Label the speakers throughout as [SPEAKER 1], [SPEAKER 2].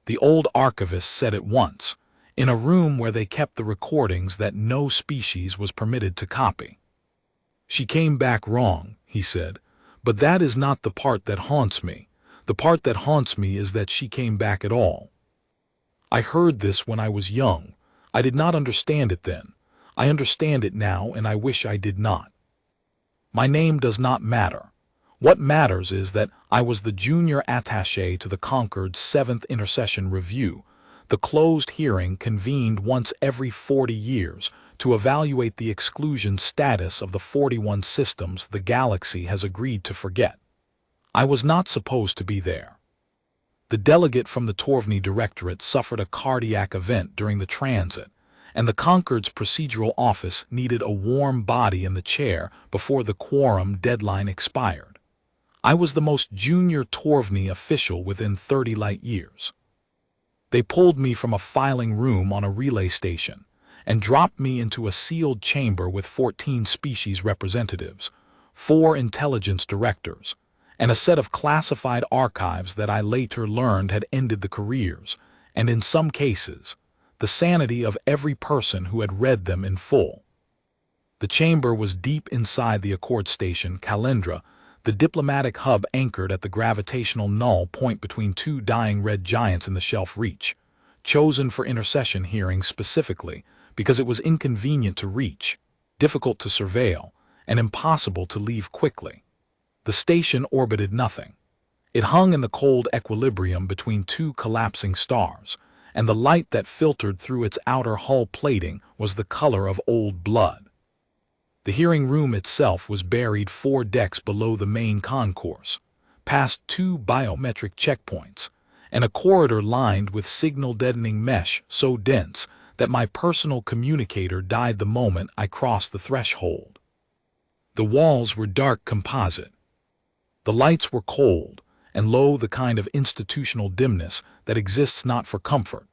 [SPEAKER 1] The old archivist said it once, in a room where they kept the recordings that no species was permitted to copy. "She came back wrong," he said, "but that is not the part that haunts me. The part that haunts me is that she came back at all." I heard this when I was young. I did not understand it then. I understand it now, and I wish I did not. My name does not matter. What matters is that I was the junior attaché to the Concord's 7th Intercession Review, the closed hearing convened once every 40 years to evaluate the exclusion status of the 41 systems the galaxy has agreed to forget. I was not supposed to be there. The delegate from the Torvny Directorate suffered a cardiac event during the transit, and the Concord's procedural office needed a warm body in the chair before the quorum deadline expired. I was the most junior Torvny official within 30 light years. They pulled me from a filing room on a relay station and dropped me into a sealed chamber with 14 species representatives, 4 intelligence directors, and a set of classified archives that I later learned had ended the careers, and in some cases, the sanity of every person who had read them in full. The chamber was deep inside the Accord Station, Calendra, the diplomatic hub anchored at the gravitational null point between 2 dying red giants in the shelf reach, chosen for intercession hearings specifically because it was inconvenient to reach, difficult to surveil, and impossible to leave quickly. The station orbited nothing. It hung in the cold equilibrium between 2 collapsing stars, and the light that filtered through its outer hull plating was the color of old blood. The hearing room itself was buried 4 decks below the main concourse, past 2 biometric checkpoints, and a corridor lined with signal-deadening mesh so dense that my personal communicator died the moment I crossed the threshold. The walls were dark composite. The lights were cold and low, the kind of institutional dimness that exists not for comfort,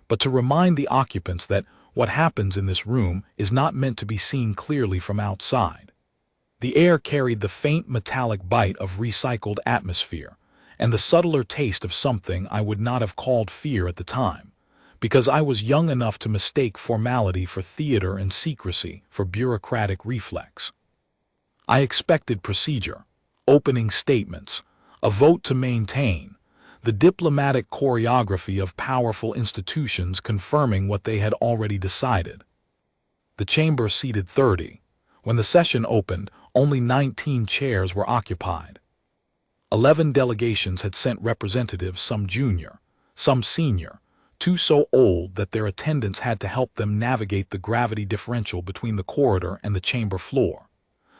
[SPEAKER 1] but to remind the occupants that what happens in this room is not meant to be seen clearly from outside. The air carried the faint metallic bite of recycled atmosphere and the subtler taste of something I would not have called fear at the time, because I was young enough to mistake formality for theater and secrecy for bureaucratic reflex. I expected procedure, opening statements, a vote to maintain, the diplomatic choreography of powerful institutions confirming what they had already decided. The chamber seated 30. When the session opened, only 19 chairs were occupied. 11 delegations had sent representatives, some junior, some senior, 2 so old that their attendants had to help them navigate the gravity differential between the corridor and the chamber floor.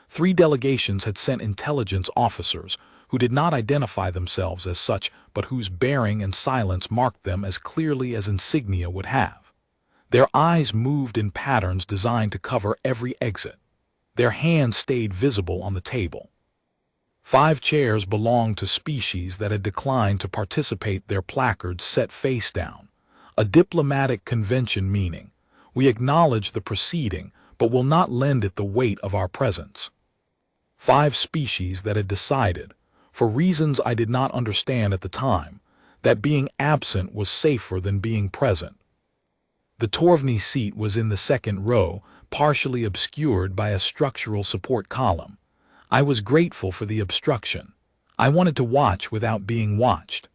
[SPEAKER 1] 3 delegations had sent intelligence officers who did not identify themselves as such, but whose bearing and silence marked them as clearly as insignia would have. Their eyes moved in patterns designed to cover every exit. Their hands stayed visible on the table. 5 chairs belonged to species that had declined to participate, their placards set face down, a diplomatic convention meaning, "We acknowledge the proceeding, but will not lend it the weight of our presence." 5 species that had decided, for reasons I did not understand at the time, that being absent was safer than being present. The Torvny seat was in the second row, partially obscured by a structural support column. I was grateful for the obstruction. I wanted to watch without being watched.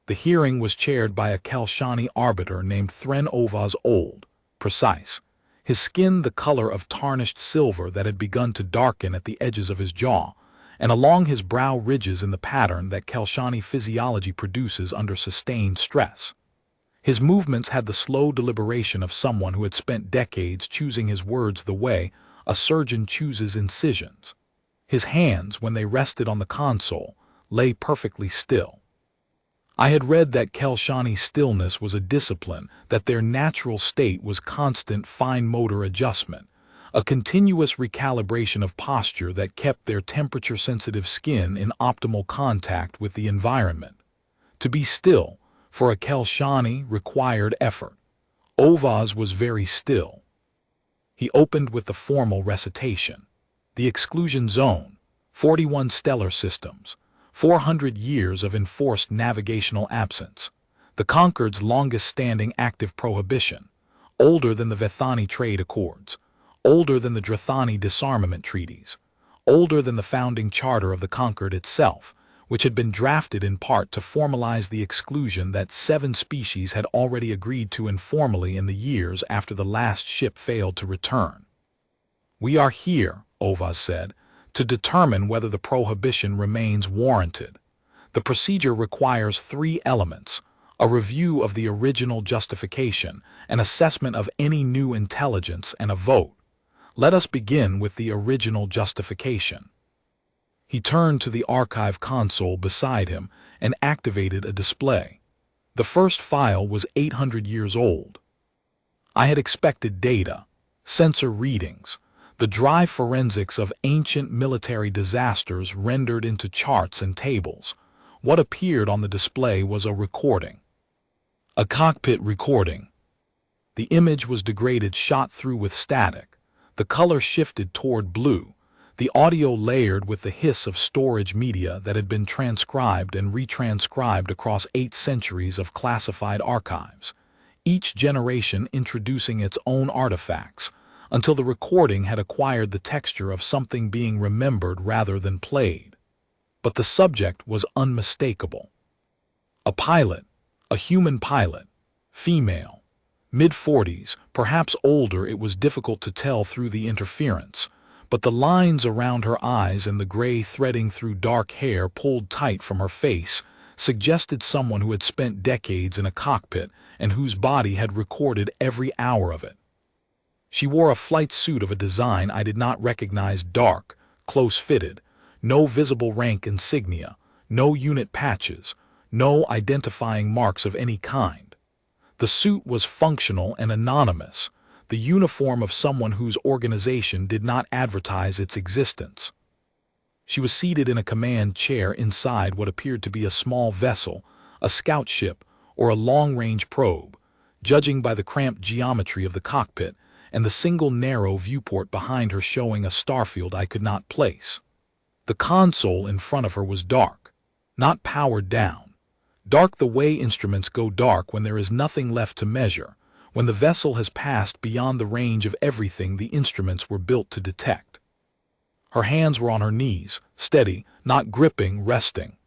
[SPEAKER 1] The hearing was chaired by a Kelshani arbiter named Thren Ovaz Old, precise, his skin the color of tarnished silver that had begun to darken at the edges of his jaw, and along his brow ridges in the pattern that Kelshani physiology produces under sustained stress. His movements had the slow deliberation of someone who had spent decades choosing his words the way a surgeon chooses incisions. His hands, when they rested on the console, lay perfectly still. I had read that Kelshani stillness was a discipline, that their natural state was constant fine motor adjustment, a continuous recalibration of posture that kept their temperature-sensitive skin in optimal contact with the environment. To be still, for a Kelshani, required effort. Ovaz was very still. He opened with the formal recitation. The exclusion zone, 41 stellar systems, 400 years of enforced navigational absence. the Concord's longest-standing active prohibition, older than the Vethani Trade Accords, older than the Drathani disarmament treaties, older than the founding charter of the Concord itself, which had been drafted in part to formalize the exclusion that 7 species had already agreed to informally in the years after the last ship failed to return. "We are here," Ovaz said, "to determine whether the prohibition remains warranted. The procedure requires 3 elements: a review of the original justification, an assessment of any new intelligence, and a vote. Let us begin with the original justification." He turned to the archive console beside him and activated a display. The first file was 800 years old. I had expected data, sensor readings, the dry forensics of ancient military disasters rendered into charts and tables. What appeared on the display was a recording. A cockpit recording. The image was degraded, shot through with static. The color shifted toward blue, the audio layered with the hiss of storage media that had been transcribed and retranscribed across 8 centuries of classified archives, each generation introducing its own artifacts, until the recording had acquired the texture of something being remembered rather than played. But the subject was unmistakable. A pilot, a human pilot, female, mid-40s, perhaps older. It was difficult to tell through the interference, but the lines around her eyes and the gray threading through dark hair pulled tight from her face suggested someone who had spent decades in a cockpit and whose body had recorded every hour of it. She wore a flight suit of a design I did not recognize, dark, close-fitted, no visible rank insignia, no unit patches, no identifying marks of any kind. The suit was functional and anonymous, the uniform of someone whose organization did not advertise its existence. She was seated in a command chair inside what appeared to be a small vessel, a scout ship, or a long-range probe, judging by the cramped geometry of the cockpit and the single narrow viewport behind her showing a starfield I could not place. The console in front of her was dark, not powered down. Dark the way instruments go dark when there is nothing left to measure, when the vessel has passed beyond the range of everything the instruments were built to detect. Her hands were on her knees, steady, not gripping, resting.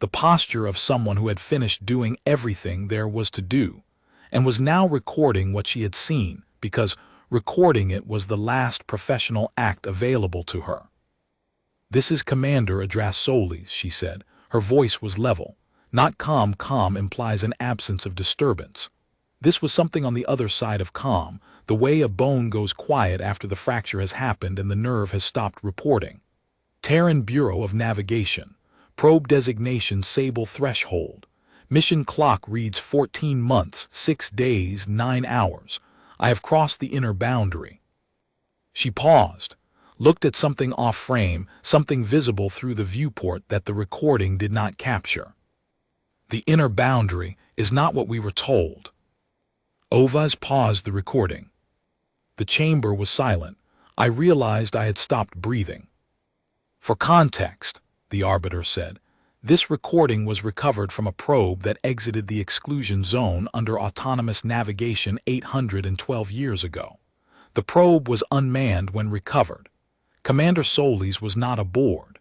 [SPEAKER 1] The posture of someone who had finished doing everything there was to do, and was now recording what she had seen, because recording it was the last professional act available to her. "This is Commander Adrasolis," she said. Her voice was level. Not calm. Calm implies an absence of disturbance. This was something on the other side of calm, the way a bone goes quiet after the fracture has happened and the nerve has stopped reporting. Terran Bureau of Navigation. Probe designation Sable Threshold. Mission clock reads 14 months, 6 days, 9 hours. I have crossed the inner boundary. She paused, looked at something off-frame, something visible through the viewport that the recording did not capture. "The inner boundary is not what we were told." Ovaz paused the recording. The chamber was silent. I realized I had stopped breathing. "For context," the arbiter said, "this recording was recovered from a probe that exited the exclusion zone under autonomous navigation 812 years ago. The probe was unmanned when recovered. Commander Solis was not aboard.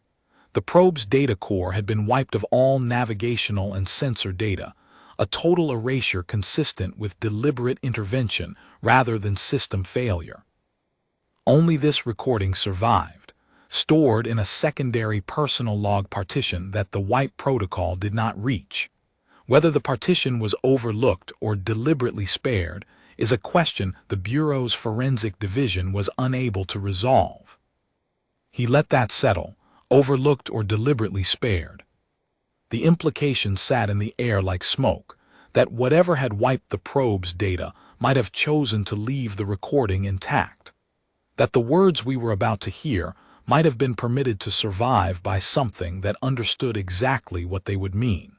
[SPEAKER 1] The probe's data core had been wiped of all navigational and sensor data, a total erasure consistent with deliberate intervention rather than system failure. Only this recording survived, stored in a secondary personal log partition that the wipe protocol did not reach. Whether the partition was overlooked or deliberately spared is a question the Bureau's forensic division was unable to resolve. He let that settle. Overlooked or deliberately spared. The implication sat in the air like smoke, that whatever had wiped the probe's data might have chosen to leave the recording intact. That the words we were about to hear might have been permitted to survive by something that understood exactly what they would mean.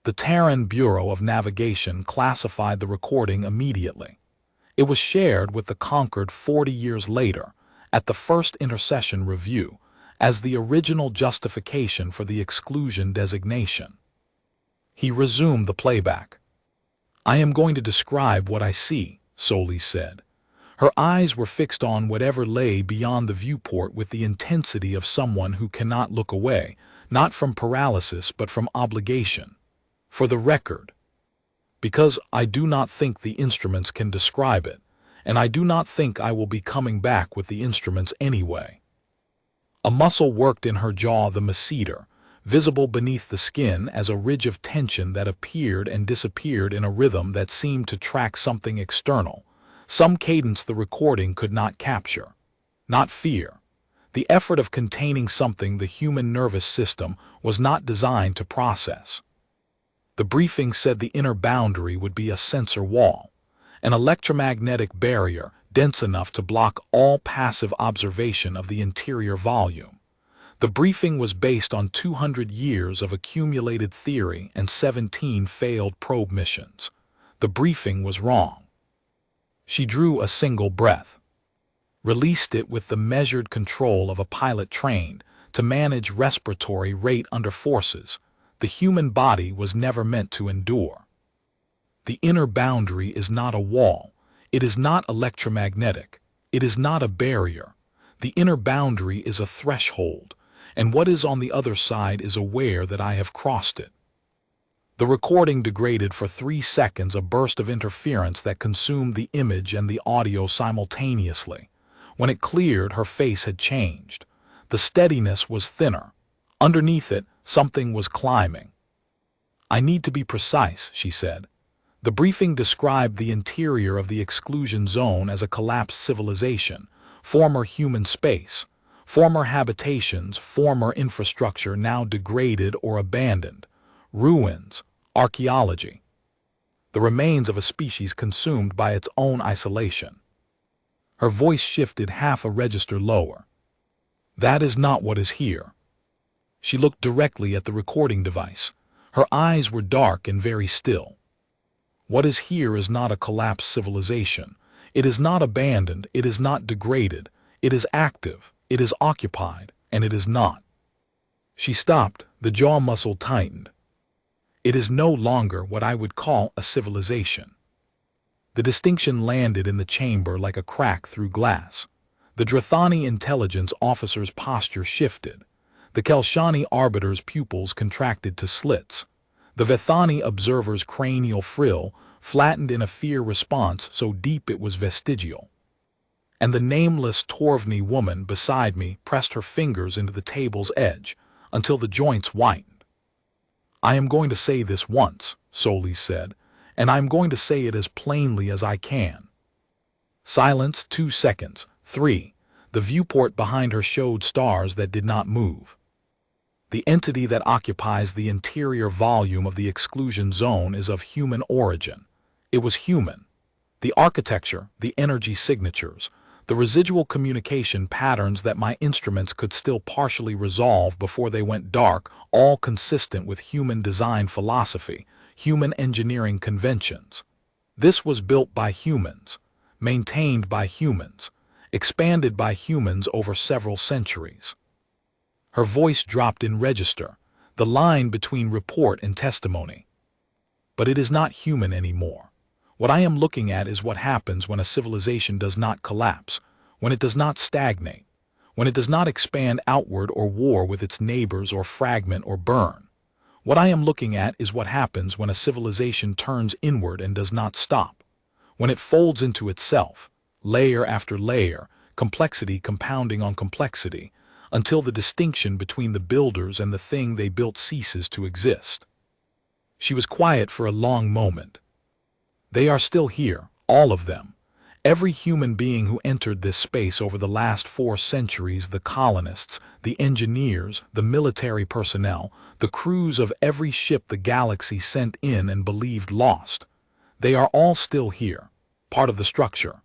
[SPEAKER 1] The Terran Bureau of Navigation classified the recording immediately. It was shared with the Concord 40 years later, at the first intercession review, as the original justification for the exclusion designation. He resumed the playback. "I am going to describe what I see," Solis said. Her eyes were fixed on whatever lay beyond the viewport with the intensity of someone who cannot look away, not from paralysis but from obligation. "For the record, because I do not think the instruments can describe it, and I do not think I will be coming back with the instruments anyway." A muscle worked in her jaw, the masseter, visible beneath the skin as a ridge of tension that appeared and disappeared in a rhythm that seemed to track something external, some cadence the recording could not capture. Not fear. The effort of containing something the human nervous system was not designed to process. The briefing said the inner boundary would be a sensor wall, an electromagnetic barrier dense enough to block all passive observation of the interior volume. The briefing was based on 200 years of accumulated theory and 17 failed probe missions. The briefing was wrong. She drew a single breath, released it with the measured control of a pilot trained to manage respiratory rate under forces the human body was never meant to endure. The inner boundary is not a wall. It is not electromagnetic. It is not a barrier. The inner boundary is a threshold, and what is on the other side is aware that I have crossed it. The recording degraded for 3 seconds, a burst of interference that consumed the image and the audio simultaneously. When it cleared, her face had changed. The steadiness was thinner. Underneath it, something was climbing. "I need to be precise," she said. The briefing described the interior of the exclusion zone as a collapsed civilization, former human space, former habitations, former infrastructure now degraded or abandoned, ruins, archaeology, the remains of a species consumed by its own isolation. Her voice shifted half a register lower. "That is not what is here." She looked directly at the recording device. Her eyes were dark and very still. "What is here is not a collapsed civilization. It is not abandoned. It is not degraded. It is active. It is occupied. And it is not." She stopped. The jaw muscle tightened. "It is no longer what I would call a civilization." The distinction landed in the chamber like a crack through glass. The Drathani intelligence officer's posture shifted. The Kelshani arbiter's pupils contracted to slits. The Vethani observer's cranial frill flattened in a fear response so deep it was vestigial. And the nameless Torvni woman beside me pressed her fingers into the table's edge until the joints whitened. "I am going to say this once," Solis said, "and I am going to say it as plainly as I can." Silence, 2 seconds, 3. The viewport behind her showed stars that did not move. The entity that occupies the interior volume of the exclusion zone is of human origin. It was human. The architecture, the energy signatures, the residual communication patterns that my instruments could still partially resolve before they went dark, all consistent with human design philosophy, human engineering conventions. This was built by humans, maintained by humans, expanded by humans over several centuries. Her voice dropped in register, the line between report and testimony. "But it is not human anymore. What I am looking at is what happens when a civilization does not collapse, when it does not stagnate, when it does not expand outward or war with its neighbors or fragment or burn. What I am looking at is what happens when a civilization turns inward and does not stop, when it folds into itself, layer after layer, complexity compounding on complexity, until the distinction between the builders and the thing they built ceases to exist." She was quiet for a long moment. "They are still here, all of them. Every human being who entered this space over the last 4 centuries, the colonists, the engineers, the military personnel, the crews of every ship the galaxy sent in and believed lost. They are all still here, part of the structure,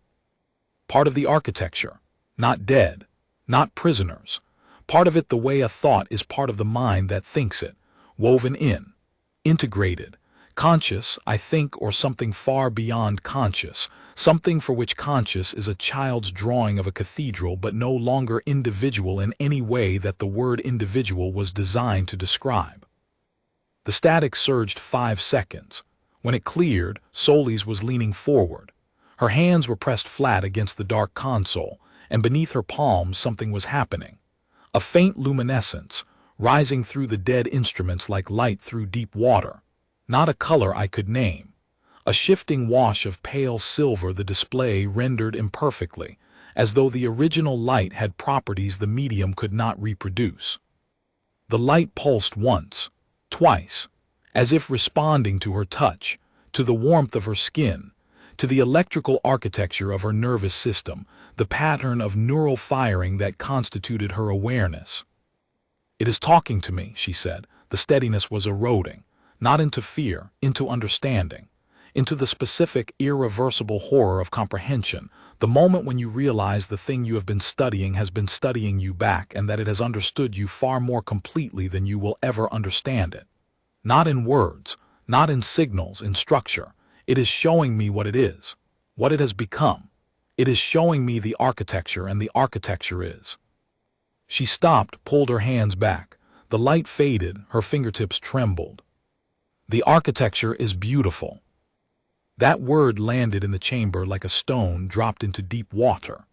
[SPEAKER 1] part of the architecture, not dead, not prisoners. Part of it the way a thought is part of the mind that thinks it, woven in, integrated, conscious, I think, or something far beyond conscious, something for which conscious is a child's drawing of a cathedral but no longer individual in any way that the word individual was designed to describe. The static surged 5 seconds. When it cleared, Solis was leaning forward. Her hands were pressed flat against the dark console, and beneath her palms something was happening. A faint luminescence, rising through the dead instruments like light through deep water. Not a color I could name. A shifting wash of pale silver the display rendered imperfectly, as though the original light had properties the medium could not reproduce. The light pulsed once, twice, as if responding to her touch, to the warmth of her skin, to the electrical architecture of her nervous system, the pattern of neural firing that constituted her awareness. "It is talking to me," she said. The steadiness was eroding, not into fear, into understanding, into the specific, irreversible horror of comprehension, the moment when you realize the thing you have been studying has been studying you back and that it has understood you far more completely than you will ever understand it. Not in words, not in signals, in structure. It is showing me what it is, what it has become. It is showing me the architecture, and the architecture is. She stopped, pulled her hands back. The light faded, her fingertips trembled. The architecture is beautiful. That word landed in the chamber like a stone dropped into deep water.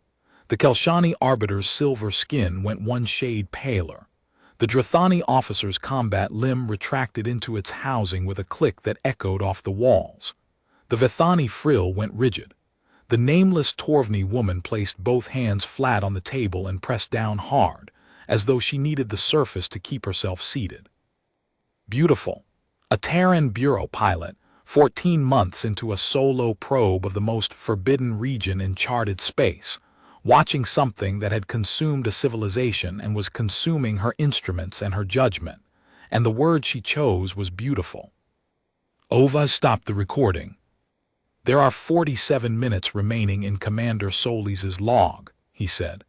[SPEAKER 1] The Kelshani arbiter's silver skin went one shade paler. The Drathani officer's combat limb retracted into its housing with a click that echoed off the walls. The Vithani frill went rigid. The nameless Torvni woman placed both hands flat on the table and pressed down hard, as though she needed the surface to keep herself seated. Beautiful. A Terran bureau pilot, 14 months into a solo probe of the most forbidden region in charted space, watching something that had consumed a civilization and was consuming her instruments and her judgment, and the word she chose was beautiful. Ova stopped the recording. "There are 47 minutes remaining in Commander Solis's log," he said.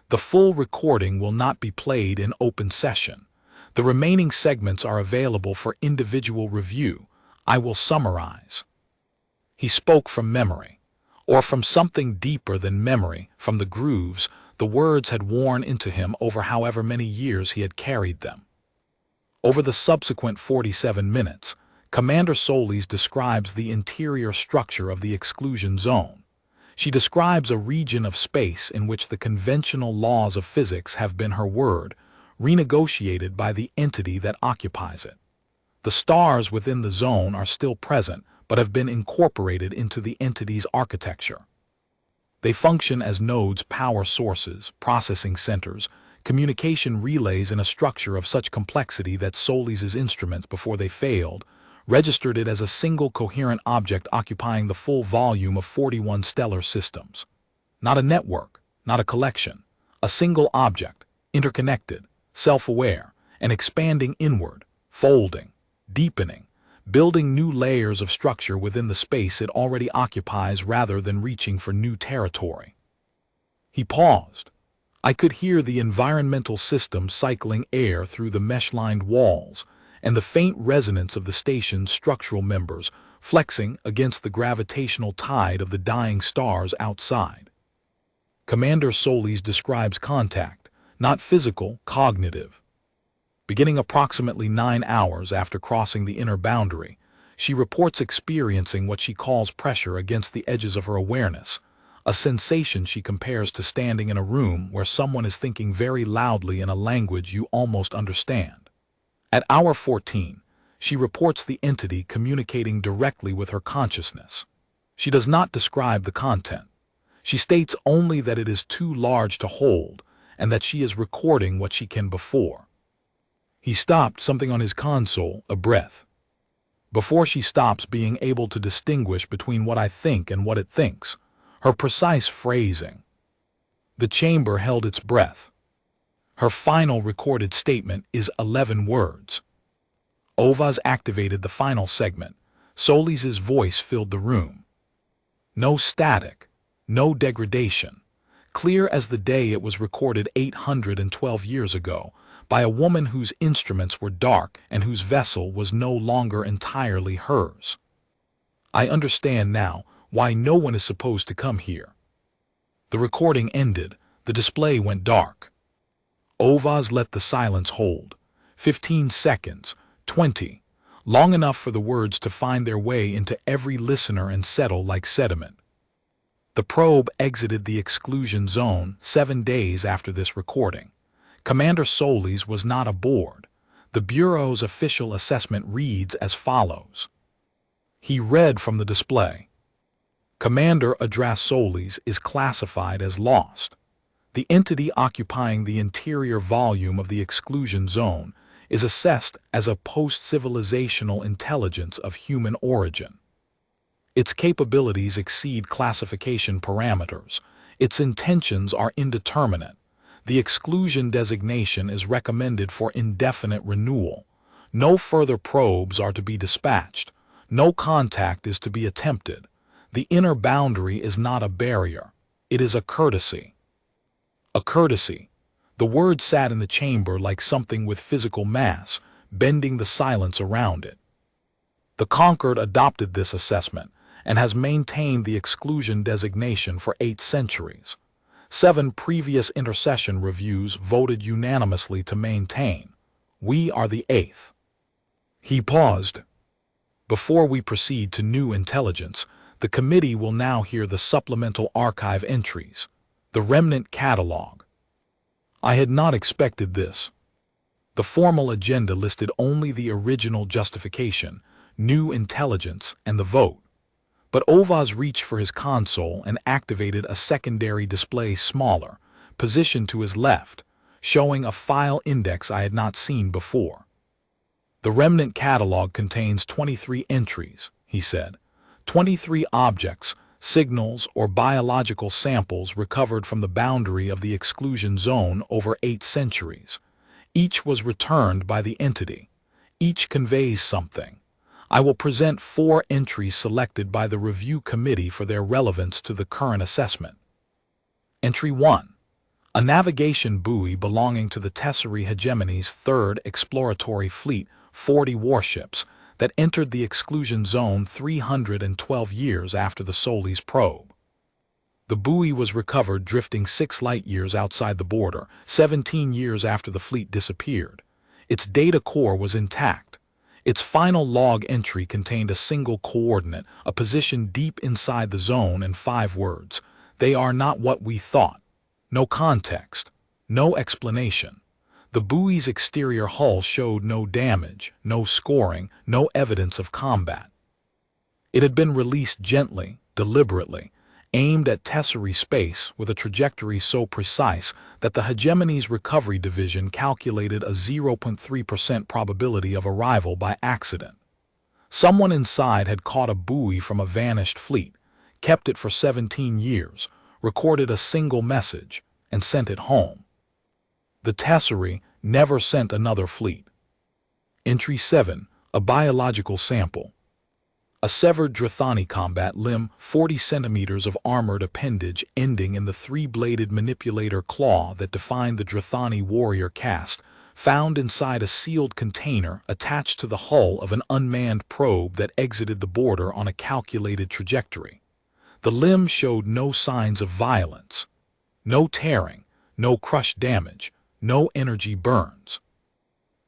[SPEAKER 1] "The full recording will not be played in open session. The remaining segments are available for individual review. I will summarize." He spoke from memory, or from something deeper than memory, from the grooves the words had worn into him over however many years he had carried them. Over the subsequent 47 minutes, Commander Solis describes the interior structure of the exclusion zone. She describes a region of space in which the conventional laws of physics have been, her word, renegotiated by the entity that occupies it. The stars within the zone are still present, but have been incorporated into the entity's architecture. They function as nodes, power sources, processing centers, communication relays in a structure of such complexity that Solis's instruments, before they failed, registered it as a single coherent object occupying the full volume of 41 stellar systems. Not a network, not a collection, a single object, interconnected, self-aware, and expanding inward, folding, deepening, building new layers of structure within the space it already occupies rather than reaching for new territory. He paused. I could hear the environmental system cycling air through the mesh-lined walls, and the faint resonance of the station's structural members flexing against the gravitational tide of the dying stars outside. Commander Solis describes contact, not physical, cognitive. Beginning approximately 9 hours after crossing the inner boundary, she reports experiencing what she calls pressure against the edges of her awareness, a sensation she compares to standing in a room where someone is thinking very loudly in a language you almost understand. At hour 14, she reports the entity communicating directly with her consciousness. She does not describe the content. She states only that it is too large to hold and that she is recording what she can before. He stopped something on his console, a breath. Before she stops being able to distinguish between what I think and what it thinks, her precise phrasing. The chamber held its breath. Her final recorded statement is 11 words. Ovaz activated the final segment. Solis's voice filled the room. No static, no degradation. Clear as the day it was recorded 812 years ago, by a woman whose instruments were dark and whose vessel was no longer entirely hers. I understand now why no one is supposed to come here. The recording ended. The display went dark. Ovaz let the silence hold. 15 seconds, 20. long enough for the words to find their way into every listener and settle like sediment. The probe exited the exclusion zone 7 days after this recording. Commander Solis was not aboard. The Bureau's official assessment reads as follows. He read from the display. Commander Adras Solis is classified as lost. The entity occupying the interior volume of the exclusion zone is assessed as a post-civilizational intelligence of human origin. Its capabilities exceed classification parameters. Its intentions are indeterminate. The exclusion designation is recommended for indefinite renewal. No further probes are to be dispatched. No contact is to be attempted. The inner boundary is not a barrier. It is a courtesy. A courtesy. The word sat in the chamber like something with physical mass, bending the silence around it. The Concord adopted this assessment and has maintained the exclusion designation for 8 centuries. 7 previous intercession reviews voted unanimously to maintain. We are the 8th. He paused. Before we proceed to new intelligence, the committee will now hear the supplemental archive entries, the remnant catalog. I had not expected this. The formal agenda listed only the original justification, new intelligence, and the vote. But Ovaz reached for his console and activated a secondary display smaller, positioned to his left, showing a file index I had not seen before. The remnant catalog contains 23 entries, he said. 23 objects, signals, or biological samples recovered from the boundary of the exclusion zone over 8 centuries. Each was returned by the entity. Each conveys something. I will present 4 entries selected by the review committee for their relevance to the current assessment. Entry 1. A navigation buoy belonging to the Tesserae Hegemony's 3rd Exploratory Fleet, 40 warships, that entered the exclusion zone 312 years after the Solis probe. The buoy was recovered drifting 6 light-years outside the border, 17 years after the fleet disappeared. Its data core was intact. Its final log entry contained a single coordinate, a position deep inside the zone, and 5 words. They are not what we thought. No context. No explanation. The buoy's exterior hull showed no damage, no scoring, no evidence of combat. It had been released gently, deliberately, aimed at Tesserae space with a trajectory so precise that the Hegemony's Recovery Division calculated a 0.3% probability of arrival by accident. Someone inside had caught a buoy from a vanished fleet, kept it for 17 years, recorded a single message, and sent it home. The Tesserae never sent another fleet. Entry 7. A biological sample. A severed Drathani combat limb, 40 centimeters of armored appendage ending in the 3-bladed manipulator claw that defined the Drathani warrior caste, found inside a sealed container attached to the hull of an unmanned probe that exited the border on a calculated trajectory. The limb showed no signs of violence. No tearing, no crush damage, no energy burns.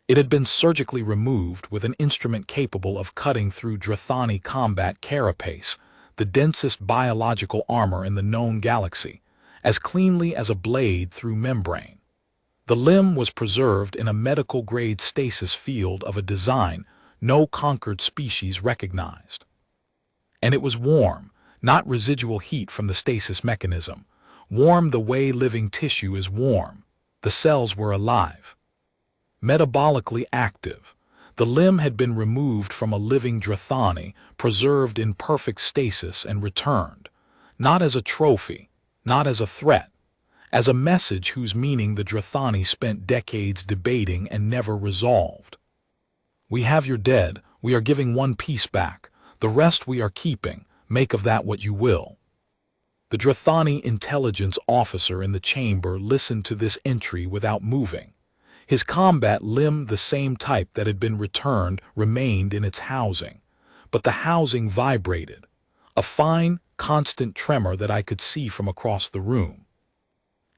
[SPEAKER 1] It had been surgically removed with an instrument capable of cutting through Drathani combat carapace, the densest biological armor in the known galaxy, as cleanly as a blade through membrane. The limb was preserved in a medical-grade stasis field of a design no conquered species recognized. And it was warm, not residual heat from the stasis mechanism. Warm the way living tissue is warm. The cells were alive. Metabolically active. The limb had been removed from a living Drathani, preserved in perfect stasis and returned, not as a trophy, not as a threat, as a message whose meaning the Drathani spent decades debating and never resolved. We have your dead, we are giving 1 piece back, the rest we are keeping, make of that what you will. The Drathani intelligence officer in the chamber listened to this entry without moving. His combat limb, the same type that had been returned, remained in its housing. But the housing vibrated, a fine, constant tremor that I could see from across the room.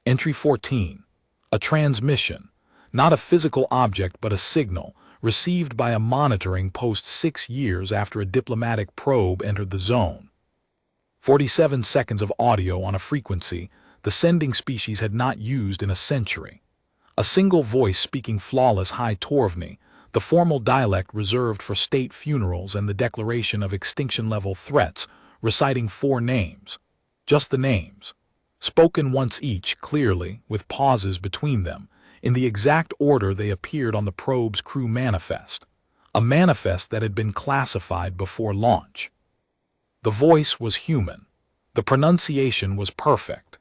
[SPEAKER 1] Entry 14. A transmission, not a physical object but a signal, received by a monitoring post 6 years after a diplomatic probe entered the zone. 47 seconds of audio on a frequency the sending species had not used in a century. A single voice speaking flawless High Torvny, the formal dialect reserved for state funerals and the declaration of extinction-level threats, reciting 4 names. Just the names. Spoken once each, clearly, with pauses between them, in the exact order they appeared on the probe's crew manifest. A manifest that had been classified before launch. The voice was human. The pronunciation was perfect.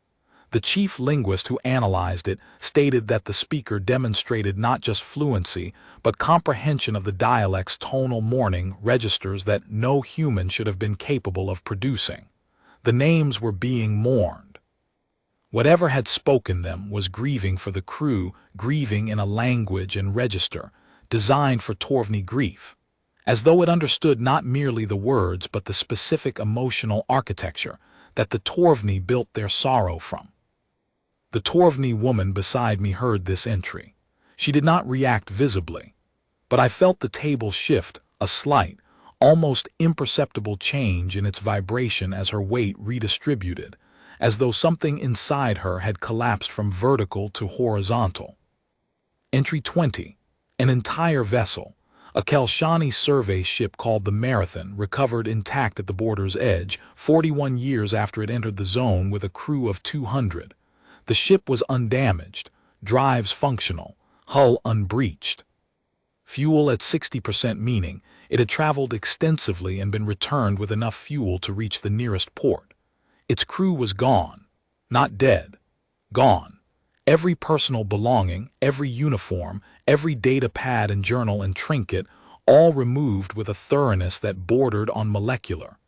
[SPEAKER 1] The chief linguist who analyzed it stated that the speaker demonstrated not just fluency, but comprehension of the dialect's tonal mourning registers that no human should have been capable of producing. The names were being mourned. Whatever had spoken them was grieving for the crew, grieving in a language and register designed for Torvny grief, as though it understood not merely the words but the specific emotional architecture that the Torvny built their sorrow from. The Torvny woman beside me heard this entry. She did not react visibly, but I felt the table shift, a slight, almost imperceptible change in its vibration as her weight redistributed, as though something inside her had collapsed from vertical to horizontal. Entry 20. An entire vessel, a Kelshani survey ship called the Marathon, recovered intact at the border's edge 41 years after it entered the zone with a crew of 200. The ship was undamaged, drives functional, hull unbreached. Fuel at 60%, meaning it had traveled extensively and been returned with enough fuel to reach the nearest port. Its crew was gone, not dead, gone. Every personal belonging, every uniform, every data pad and journal and trinket, all removed with a thoroughness that bordered on molecular.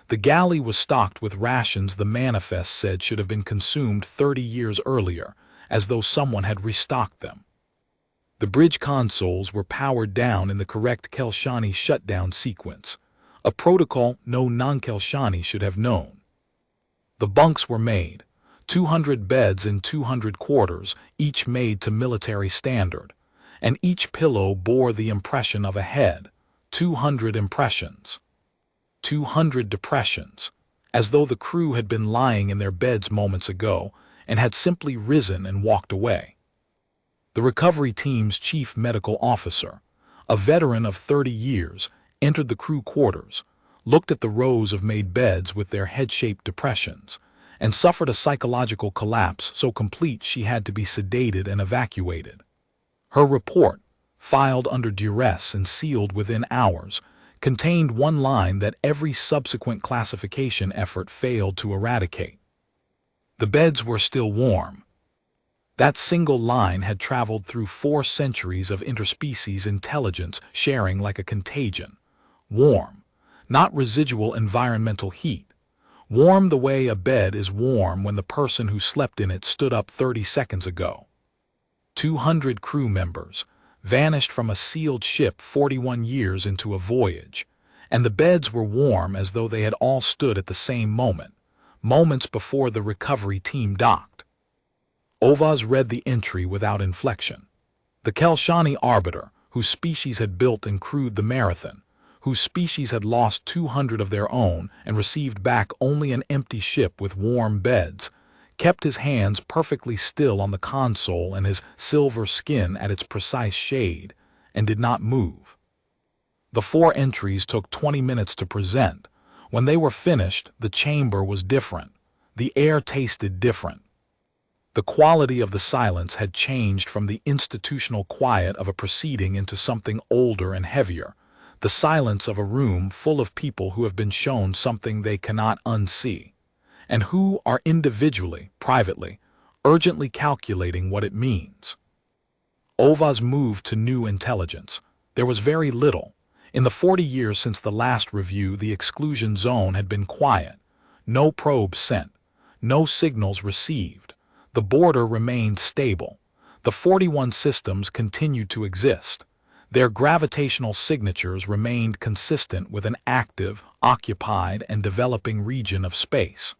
[SPEAKER 1] The galley was stocked with rations the manifest said should have been consumed 30 years earlier, as though someone had restocked them. The bridge consoles were powered down in the correct Kelshani shutdown sequence, a protocol no non-Kelshani should have known. The bunks were made, 200 beds in 200 quarters, each made to military standard, and each pillow bore the impression of a head, 200 impressions. 200 depressions, as though the crew had been lying in their beds moments ago and had simply risen and walked away. The recovery team's chief medical officer, a veteran of 30 years, entered the crew quarters, looked at the rows of made beds with their head-shaped depressions, and suffered a psychological collapse so complete she had to be sedated and evacuated. Her report, filed under duress and sealed within hours, contained one line that every subsequent classification effort failed to eradicate. The beds were still warm. That single line had traveled through 4 centuries of interspecies intelligence sharing like a contagion. Warm, not residual environmental heat. Warm the way a bed is warm when the person who slept in it stood up 30 seconds ago. 200 crew members vanished from a sealed ship 41 years into a voyage, and the beds were warm as though they had all stood at the same moment, moments before the recovery team docked. Ovaz read the entry without inflection. The Kelshani arbiter, whose species had built and crewed the Marathon, whose species had lost 200 of their own and received back only an empty ship with warm beds, kept his hands perfectly still on the console and his silver skin at its precise shade, and did not move. The 4 entries took 20 minutes to present. When they were finished, the chamber was different. The air tasted different. The quality of the silence had changed from the institutional quiet of a proceeding into something older and heavier, the silence of a room full of people who have been shown something they cannot unsee, and who are individually, privately, urgently calculating what it means. Ovaz moved to new intelligence. There was very little. In the 40 years since the last review, the exclusion zone had been quiet. No probes sent. No signals received. The border remained stable. The 41 systems continued to exist. Their gravitational signatures remained consistent with an active, occupied, and developing region of space.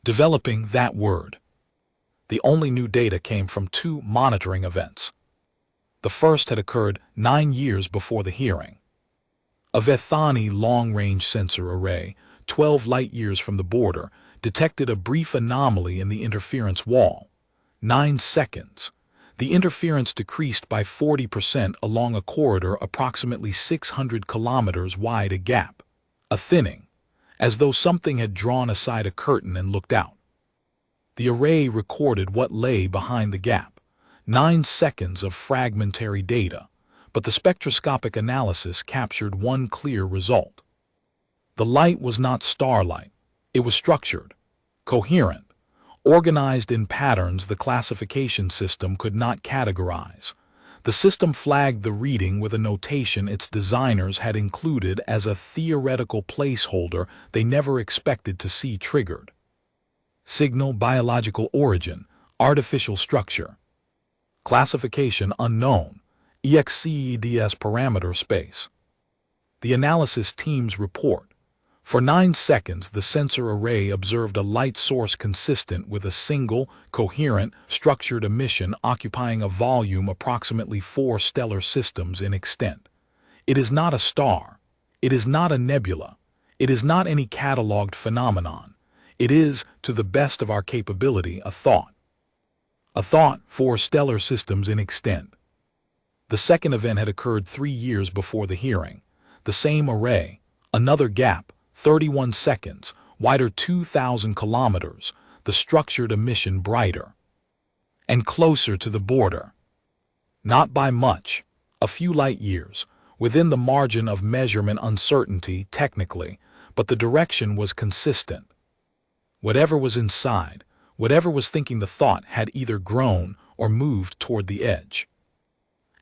[SPEAKER 1] Developing, that word. The only new data came from 2 monitoring events. The first had occurred 9 years before the hearing. A Vethani long-range sensor array, 12 light-years from the border, detected a brief anomaly in the interference wall. 9 seconds. The interference decreased by 40% along a corridor approximately 600 kilometers wide, a gap, a thinning, as though something had drawn aside a curtain and looked out. The array recorded what lay behind the gap, 9 seconds of fragmentary data, but the spectroscopic analysis captured one clear result. The light was not starlight. It was structured, coherent, organized in patterns the classification system could not categorize. The system flagged the reading with a notation its designers had included as a theoretical placeholder they never expected to see triggered. Signal biological origin, artificial structure. Classification unknown, EXCEDS parameter space. The analysis team's report. For 9 seconds, the sensor array observed a light source consistent with a single, coherent, structured emission occupying a volume approximately 4 stellar systems in extent. It is not a star. It is not a nebula. It is not any catalogued phenomenon. It is, to the best of our capability, a thought. A thought, 4 stellar systems in extent. The second event had occurred 3 years before the hearing. The same array, another gap, 31 seconds, wider 2,000 kilometers, the structured emission brighter. And closer to the border. Not by much, a few light years, within the margin of measurement uncertainty technically, but the direction was consistent. Whatever was inside, whatever was thinking the thought had either grown or moved toward the edge.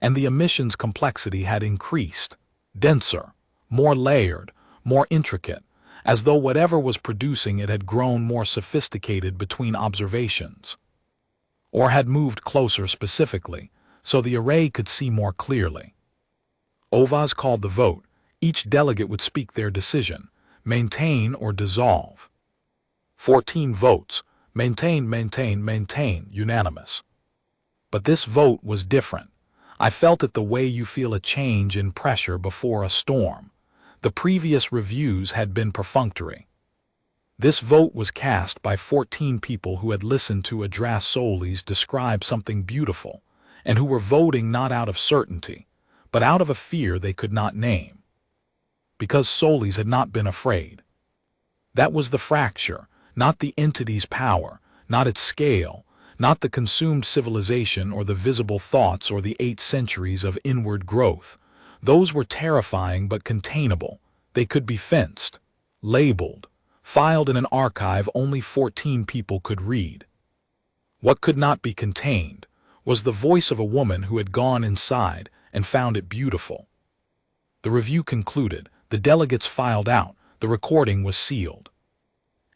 [SPEAKER 1] And the emission's complexity had increased, denser, more layered, more intricate, as though whatever was producing it had grown more sophisticated between observations. Or had moved closer specifically, so the array could see more clearly. Ovaz called the vote. Each delegate would speak their decision, maintain or dissolve. 14 votes, maintain, unanimous. But this vote was different. I felt it the way you feel a change in pressure before a storm. The previous reviews had been perfunctory. This vote was cast by 14 people who had listened to Adras Solis describe something beautiful, and who were voting not out of certainty, but out of a fear they could not name. Because Solis had not been afraid. That was the fracture, not the entity's power, not its scale, not the consumed civilization or the visible thoughts or the 8 centuries of inward growth. Those were terrifying but containable. They could be fenced, labeled, filed in an archive only 14 people could read. What could not be contained was the voice of a woman who had gone inside and found it beautiful. The review concluded, the delegates filed out, the recording was sealed.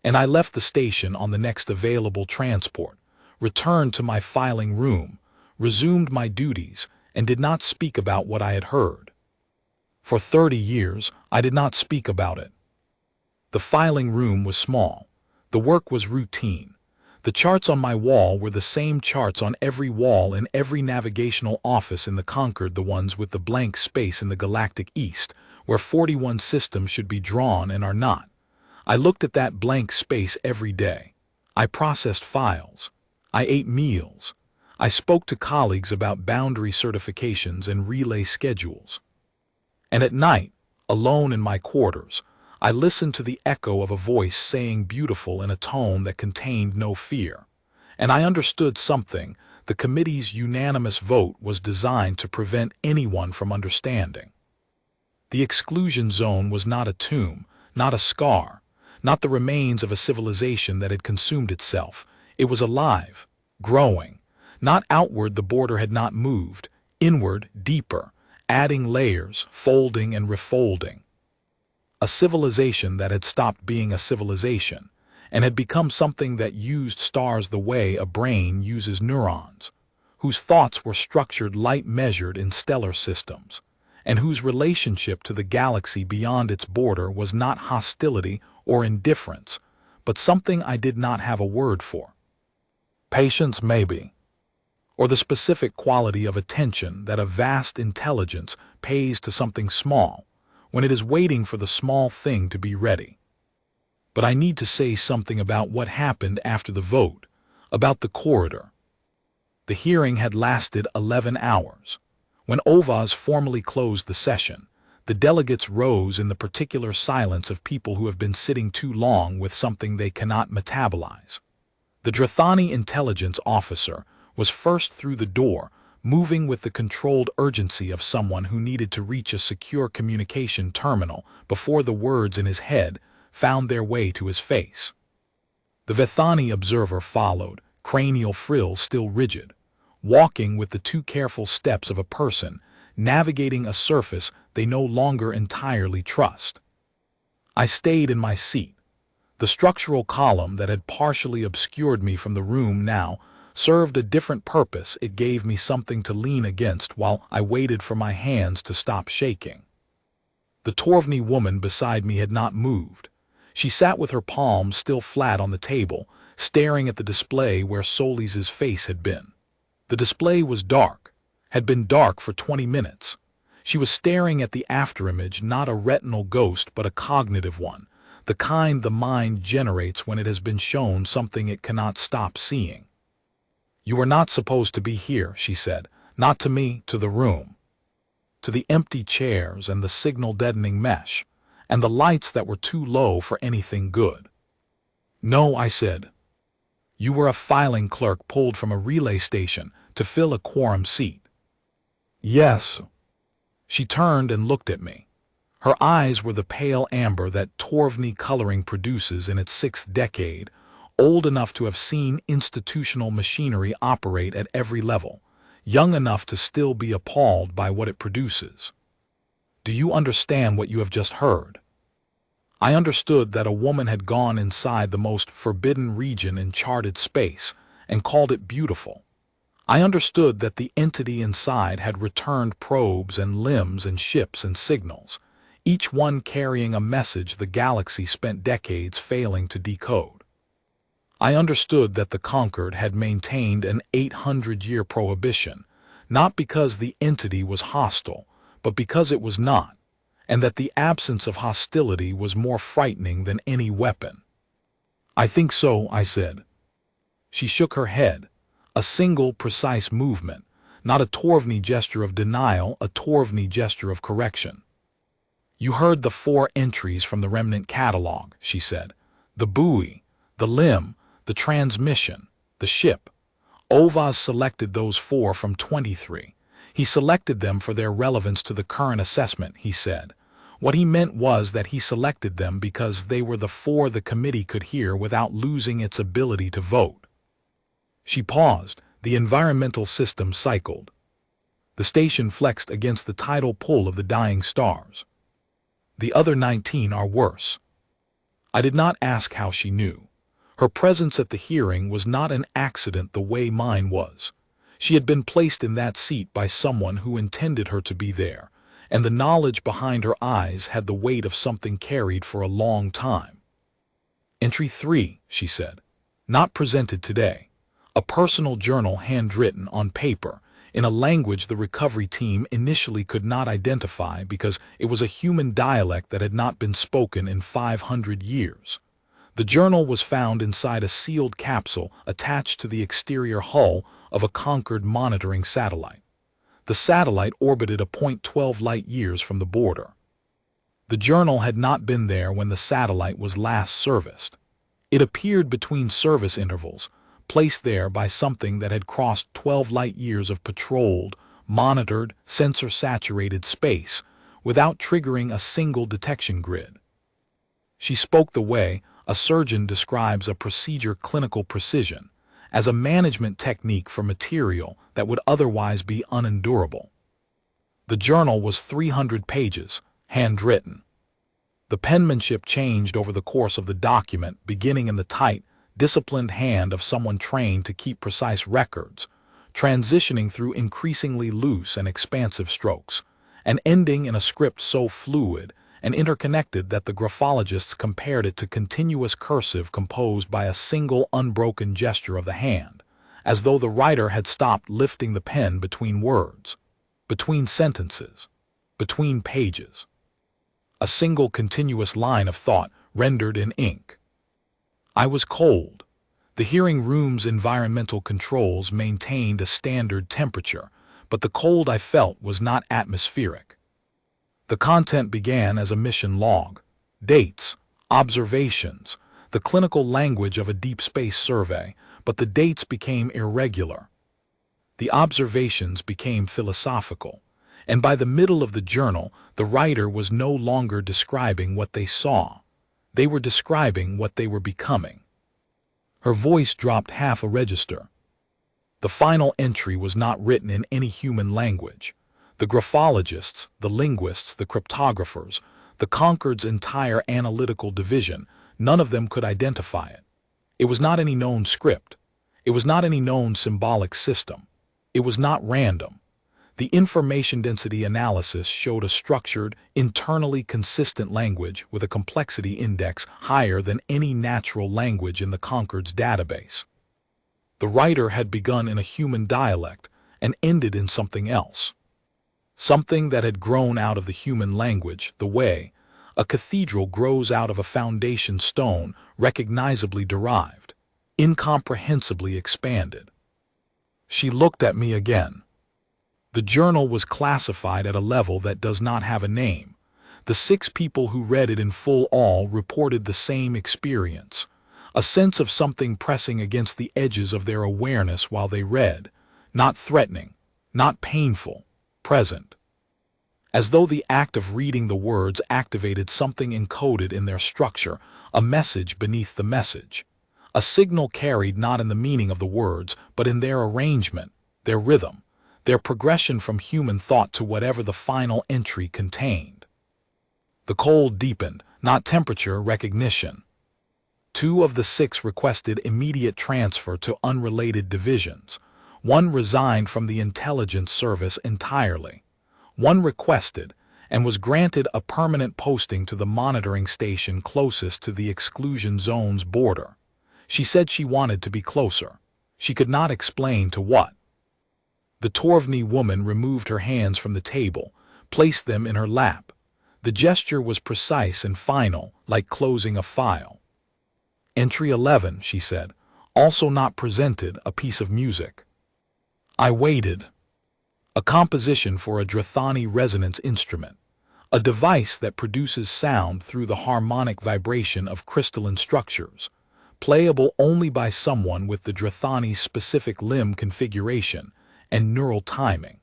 [SPEAKER 1] And I left the station on the next available transport, returned to my filing room, resumed my duties, and did not speak about what I had heard. For 30 years, I did not speak about it. The filing room was small. The work was routine. The charts on my wall were the same charts on every wall in every navigational office in the Concord, the ones with the blank space in the galactic east, where 41 systems should be drawn and are not. I looked at that blank space every day. I processed files. I ate meals. I spoke to colleagues about boundary certifications and relay schedules. And at night, alone in my quarters, I listened to the echo of a voice saying beautiful in a tone that contained no fear. And I understood something. The committee's unanimous vote was designed to prevent anyone from understanding. The exclusion zone was not a tomb, not a scar, not the remains of a civilization that had consumed itself. It was alive, growing. Not outward, the border had not moved, inward, deeper, adding layers, folding and refolding. A civilization that had stopped being a civilization and had become something that used stars the way a brain uses neurons, whose thoughts were structured light measured in stellar systems, and whose relationship to the galaxy beyond its border was not hostility or indifference, but something I did not have a word for. Patience, maybe. or the specific quality of attention that a vast intelligence pays to something small when it is waiting for the small thing to be ready. But I need to say something about what happened after the vote, about the corridor. The hearing had lasted 11 hours. When Ovaz formally closed the session, the delegates rose in the particular silence of people who have been sitting too long with something they cannot metabolize. The Drathani intelligence officer was first through the door, moving with the controlled urgency of someone who needed to reach a secure communication terminal before the words in his head found their way to his face. The Vethani observer followed, cranial frills still rigid, walking with the too careful steps of a person navigating a surface they no longer entirely trust. I stayed in my seat. The structural column that had partially obscured me from the room now served a different purpose. It gave me something to lean against while I waited for my hands to stop shaking. The Torvny woman beside me had not moved. She sat with her palms still flat on the table, staring at the display where Solis's face had been. The display was dark, had been dark for 20 minutes. She was staring at the afterimage, not a retinal ghost but a cognitive one, the kind the mind generates when it has been shown something it cannot stop seeing. "You are not supposed to be here," she said, "not to me, to the room, to the empty chairs and the signal-deadening mesh, and the lights that were too low for anything good." "No," I said. "You were a filing clerk pulled from a relay station to fill a quorum seat." "Yes." She turned and looked at me. Her eyes were the pale amber that Torvny coloring produces in its 6th decade, old enough to have seen institutional machinery operate at every level, young enough to still be appalled by what it produces. "Do you understand what you have just heard?" I understood that a woman had gone inside the most forbidden region in charted space and called it beautiful. I understood that the entity inside had returned probes and limbs and ships and signals, each one carrying a message the galaxy spent decades failing to decode. I understood that the conquered had maintained an 800-year prohibition, not because the entity was hostile, but because it was not, and that the absence of hostility was more frightening than any weapon. "I think so," I said. She shook her head, a single precise movement, not a Torvny gesture of denial, a Torvny gesture of correction. "You heard the 4 entries from the remnant catalog," she said. "The buoy, the limb, the transmission, the ship. Ovaz selected those 4 from 23. He selected them for their relevance to the current assessment," he said. What he meant was that he selected them because they were the 4 the committee could hear without losing its ability to vote. She paused. The environmental system cycled. The station flexed against the tidal pull of the dying stars. "The other 19 are worse." I did not ask how she knew. Her presence at the hearing was not an accident the way mine was. She had been placed in that seat by someone who intended her to be there, and the knowledge behind her eyes had the weight of something carried for a long time. "Entry 3, she said. "Not presented today. A personal journal handwritten on paper, in a language the recovery team initially could not identify because it was a human dialect that had not been spoken in 500 years. The journal was found inside a sealed capsule attached to the exterior hull of a conquered monitoring satellite. The satellite orbited a .12 light-years from the border. The journal had not been there when the satellite was last serviced. It appeared between service intervals, placed there by something that had crossed 12 light-years of patrolled, monitored, sensor-saturated space without triggering a single detection grid. She spoke the way a surgeon describes a procedure clinical precision, as a management technique for material that would otherwise be unendurable. The journal was 300 pages, handwritten. The penmanship changed over the course of the document, beginning in the tight, disciplined hand of someone trained to keep precise records, transitioning through increasingly loose and expansive strokes, and ending in a script so fluid and interconnected that the graphologists compared it to continuous cursive composed by a single unbroken gesture of the hand, as though the writer had stopped lifting the pen between words, between sentences, between pages. A single continuous line of thought rendered in ink. I was cold. The hearing room's environmental controls maintained a standard temperature, but the cold I felt was not atmospheric. The content began as a mission log, dates, observations, the clinical language of a deep space survey, but the dates became irregular. The observations became philosophical, and by the middle of the journal, the writer was no longer describing what they saw. They were describing what they were becoming. Her voice dropped half a register. The final entry was not written in any human language. The graphologists, the linguists, the cryptographers, the Concord's entire analytical division, none of them could identify it. It was not any known script. It was not any known symbolic system. It was not random. The information density analysis showed a structured, internally consistent language with a complexity index higher than any natural language in the Concord's database. The writer had begun in a human dialect and ended in something else. Something that had grown out of the human language, the way a cathedral grows out of a foundation stone recognizably derived, incomprehensibly expanded. She looked at me again. The journal was classified at a level that does not have a name. The 6 people who read it in full all reported the same experience, a sense of something pressing against the edges of their awareness while they read, not threatening, not painful, present. As though the act of reading the words activated something encoded in their structure, a message beneath the message. A signal carried not in the meaning of the words, but in their arrangement, their rhythm, their progression from human thought to whatever the final entry contained. The cold deepened, not temperature recognition. 2 of the 6 requested immediate transfer to unrelated divisions. 1 resigned from the intelligence service entirely. 1 requested and was granted a permanent posting to the monitoring station closest to the exclusion zone's border. She said she wanted to be closer. She could not explain to what. The Torvny woman removed her hands from the table, placed them in her lap. The gesture was precise and final, like closing a file. Entry 11, she said, also not presented, a piece of music. I waited. A composition for a Drathani resonance instrument, a device that produces sound through the harmonic vibration of crystalline structures, playable only by someone with the Drathani's specific limb configuration and neural timing.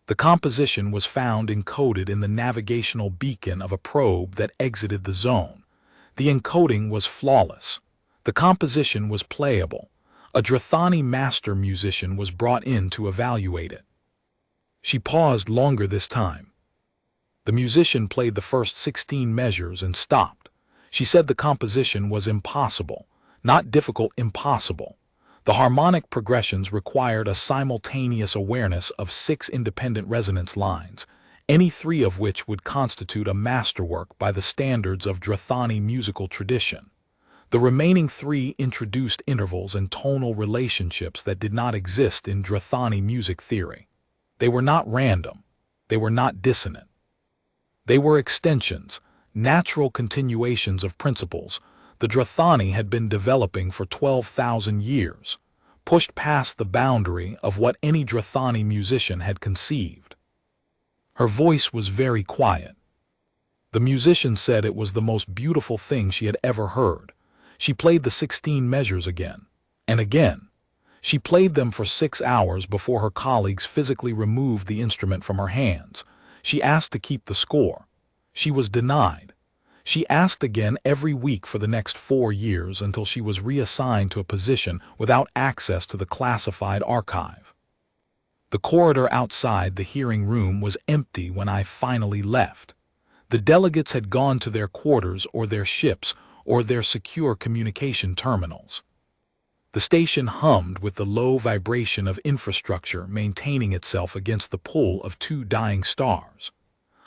[SPEAKER 1] The composition was found encoded in the navigational beacon of a probe that exited the zone. The encoding was flawless. The composition was playable. A Drathani master musician was brought in to evaluate it. She paused longer this time. The musician played the first 16 measures and stopped. She said the composition was impossible, not difficult, impossible. The harmonic progressions required a simultaneous awareness of 6 independent resonance lines, any 3 of which would constitute a masterwork by the standards of Drathani musical tradition. The remaining 3 introduced intervals and tonal relationships that did not exist in Drathani music theory. They were not random. They were not dissonant. They were extensions, natural continuations of principles the Drathani had been developing for 12,000 years, pushed past the boundary of what any Drathani musician had conceived. Her voice was very quiet. The musician said it was the most beautiful thing she had ever heard. She played the 16 measures again, and again. She played them for 6 hours before her colleagues physically removed the instrument from her hands. She asked to keep the score. She was denied. She asked again every week for the next 4 years until she was reassigned to a position without access to the classified archive. The corridor outside the hearing room was empty when I finally left. The delegates had gone to their quarters or their ships or their secure communication terminals. The station hummed with the low vibration of infrastructure maintaining itself against the pull of 2 dying stars.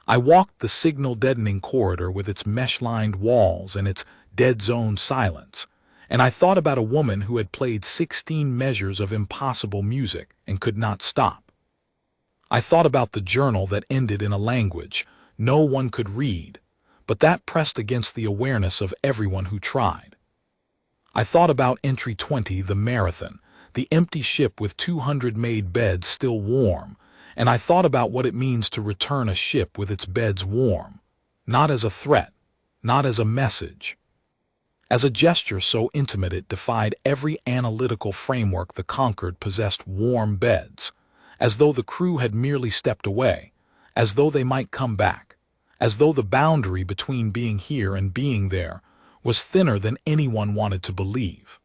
[SPEAKER 1] I walked the signal-deadening corridor with its mesh-lined walls and its dead-zone silence, And I thought about a woman who had played 16 measures of impossible music and could not stop. I thought about the journal that ended in a language no one could read, but that pressed against the awareness of everyone who tried. I thought about entry 20, the marathon, the empty ship with 200 made beds still warm, and I thought about what it means to return a ship with its beds warm, not as a threat, not as a message, as a gesture so intimate it defied every analytical framework the conquered possessed warm beds, as though the crew had merely stepped away, as though they might come back, as though the boundary between being here and being there was thinner than anyone wanted to believe.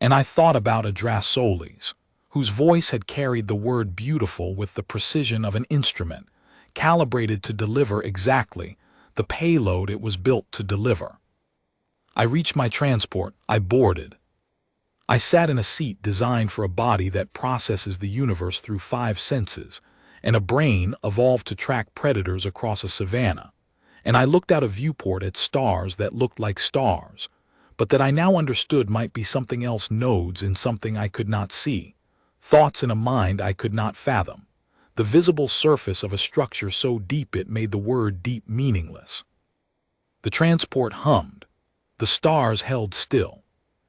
[SPEAKER 1] And I thought about Adrasoles, whose voice had carried the word beautiful with the precision of an instrument, calibrated to deliver exactly the payload it was built to deliver. I reached my transport, I boarded. I sat in a seat designed for a body that processes the universe through 5 senses, and a brain evolved to track predators across a savanna. And I looked out a viewport at stars that looked like stars, but that I now understood might be something else, nodes in something I could not see, thoughts in a mind I could not fathom, the visible surface of a structure so deep it made the word deep meaningless. The transport hummed. The stars held still,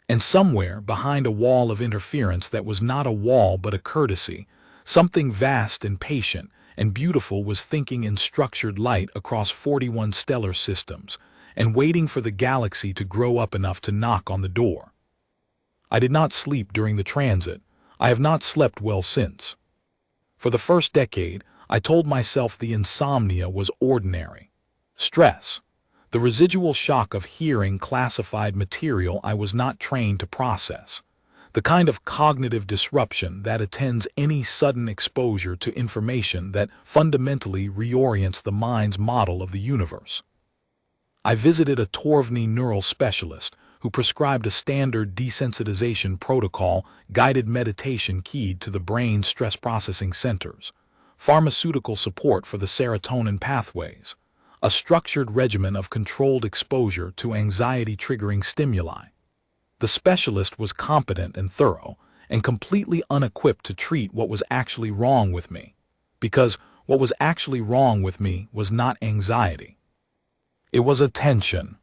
[SPEAKER 1] and somewhere behind a wall of interference that was not a wall but a courtesy, something vast and patient and beautiful was thinking in structured light across 41 stellar systems and waiting for the galaxy to grow up enough to knock on the door. I did not sleep during the transit. I have not slept well since. For the first decade, I told myself the insomnia was ordinary. Stress, the residual shock of hearing classified material I was not trained to process, the kind of cognitive disruption that attends any sudden exposure to information that fundamentally reorients the mind's model of the universe. I visited a Torvny neural specialist who prescribed a standard desensitization protocol, guided meditation keyed to the brain's stress processing centers, pharmaceutical support for the serotonin pathways, a structured regimen of controlled exposure to anxiety-triggering stimuli. The specialist was competent and thorough, and completely unequipped to treat what was actually wrong with me, because what was actually wrong with me was not anxiety. It was attention.